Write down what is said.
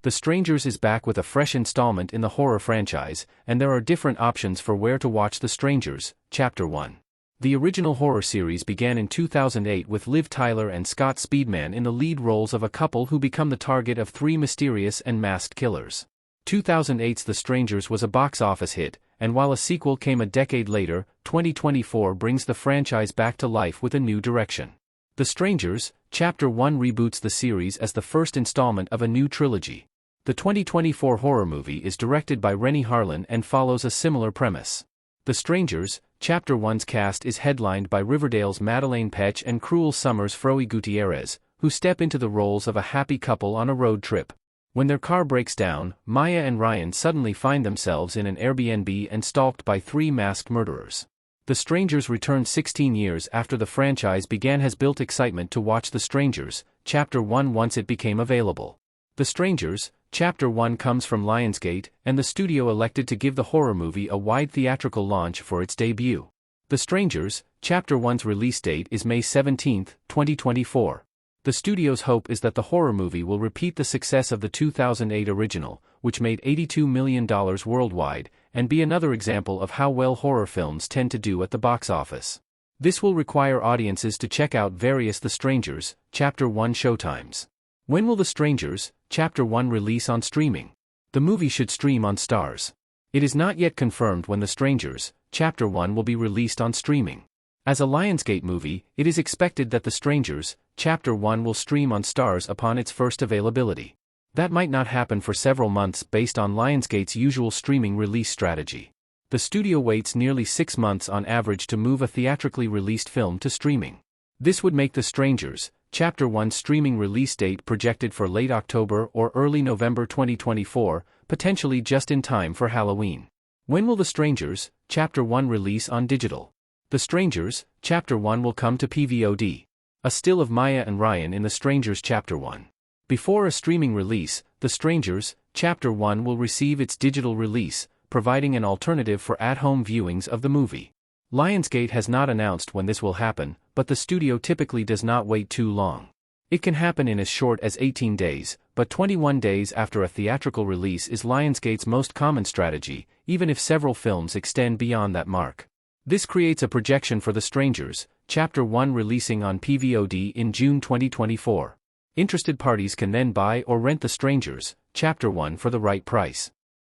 The Strangers is back with a fresh installment in the horror franchise, and there are different options for where to watch The Strangers, Chapter 1. The original horror series began in 2008 with Liv Tyler and Scott Speedman in the lead roles of a couple who become the target of 3 mysterious and masked killers. 2008's The Strangers was a box office hit, and while a sequel came a decade later, 2024 brings the franchise back to life with a new direction. The Strangers, Chapter 1 reboots the series as the first installment of a new trilogy. The 2024 horror movie is directed by Renny Harlin and follows a similar premise. The Strangers, Chapter 1's cast is headlined by Riverdale's Madelaine Petsch and Cruel Summer's Froey Gutierrez, who step into the roles of a happy couple on a road trip. When their car breaks down, Maya and Ryan suddenly find themselves in an Airbnb and stalked by 3 masked murderers. The Strangers return 16 years after the franchise began has built excitement to watch The Strangers, Chapter 1 once it became available. The Strangers, Chapter 1 comes from Lionsgate, and the studio elected to give the horror movie a wide theatrical launch for its debut. The Strangers, Chapter 1's release date is May 17, 2024. The studio's hope is that the horror movie will repeat the success of the 2008 original, which made $82 million worldwide, and be another example of how well horror films tend to do at the box office. This will require audiences to check out various The Strangers, Chapter 1 showtimes. When will The Strangers, Chapter 1 release on streaming? The movie should stream on Starz. It is not yet confirmed when The Strangers, Chapter 1 will be released on streaming. As a Lionsgate movie, it is expected that The Strangers, Chapter 1 will stream on Starz upon its first availability. That might not happen for several months based on Lionsgate's usual streaming release strategy. The studio waits nearly 6 months on average to move a theatrically released film to streaming. This would make The Strangers, Chapter 1's streaming release date projected for late October or early November 2024, potentially just in time for Halloween. When will The Strangers, Chapter 1 release on digital? The Strangers, Chapter 1 will come to PVOD. A still of Maya and Ryan in The Strangers Chapter 1. Before a streaming release, The Strangers, Chapter 1 will receive its digital release, providing an alternative for at-home viewings of the movie. Lionsgate has not announced when this will happen, but the studio typically does not wait too long. It can happen in as short as 18 days, but 21 days after a theatrical release is Lionsgate's most common strategy, even if several films extend beyond that mark. This creates a projection for The Strangers, Chapter 1 releasing on PVOD in June 2024. Interested parties can then buy or rent The Strangers, Chapter 1 for the right price.